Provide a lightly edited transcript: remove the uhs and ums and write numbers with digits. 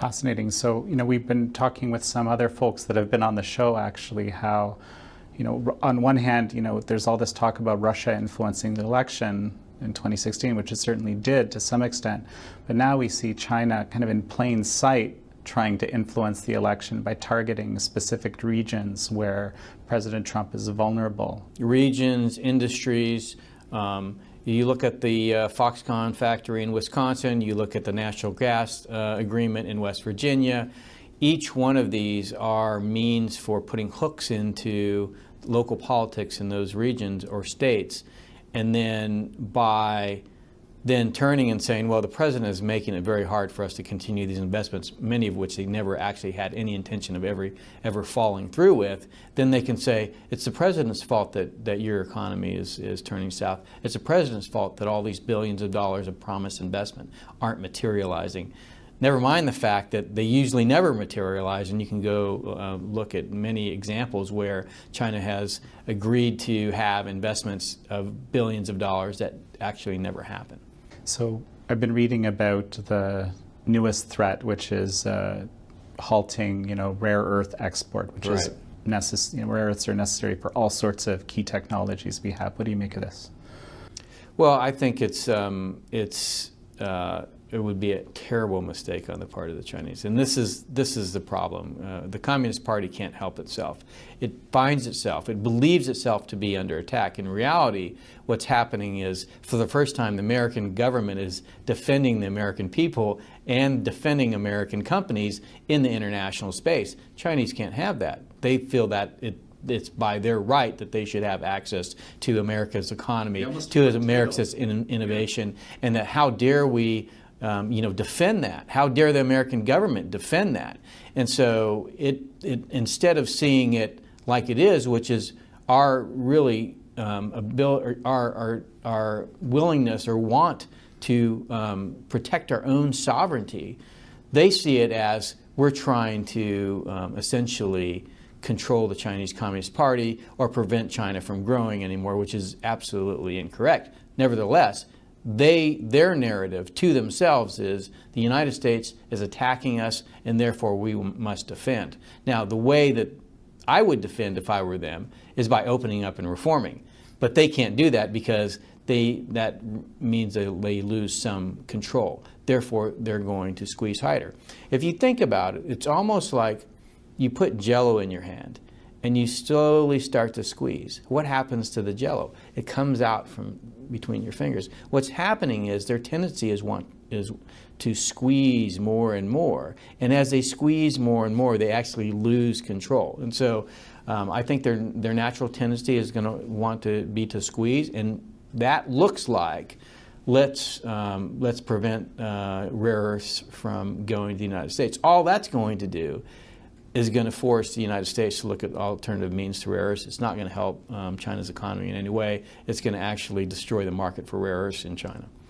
Fascinating. So, we've been talking with some other folks that have been on the show, actually, how, on one hand, there's all this talk about Russia influencing the election in 2016, which it certainly did to some extent. But now we see China kind of in plain sight trying to influence the election by targeting specific regions where President Trump is vulnerable. Regions, industries. You look at the Foxconn factory in Wisconsin, you look at the natural gas agreement in West Virginia. Each one of these are means for putting hooks into local politics in those regions or states, and then by turning and saying, well, the president is making it very hard for us to continue these investments, many of which they never actually had any intention of ever following through with, then they can say, it's the president's fault that your economy is turning south. It's the president's fault that all these billions of dollars of promised investment aren't materializing. Never mind the fact that they usually never materialize, and you can go look at many examples where China has agreed to have investments of billions of dollars that actually never happen. So I've been reading about the newest threat, which is halting, rare earth export, which is rare earths are necessary for all sorts of key technologies we have. What do you make of this? Well, I think it would be a terrible mistake on the part of the Chinese, and this is the problem. The Communist Party can't help itself. It finds itself, it believes itself to be under attack. In reality, what's happening is, for the first time, the American government is defending the American people and defending American companies in the international space. Chinese can't have that. They feel that it's by their right that they should have access to America's economy, to America's innovation, and that how dare we defend that? How dare the American government defend that? And so it instead of seeing it like it is, which is our really our willingness or want to protect our own sovereignty, they see it as we're trying to essentially control the Chinese Communist Party or prevent China from growing anymore, which is absolutely incorrect. Nevertheless, their narrative to themselves is the United States is attacking us and therefore we must defend. Now, the way that I would defend if I were them is by opening up and reforming. But they can't do that because that means they lose some control. Therefore, they're going to squeeze harder. If you think about it, it's almost like you put Jell-O in your hand and you slowly start to squeeze. What happens to the Jell-O? It comes out from between your fingers. What's happening is their tendency is to squeeze more and more. And as they squeeze more and more, they actually lose control. And so I think their natural tendency is going to want to be to squeeze, and that looks like let's prevent rare earths from going to the United States. All that's going to do is going to force the United States to look at alternative means to rare earths. It's not going to help China's economy in any way. It's going to actually destroy the market for rare earths in China.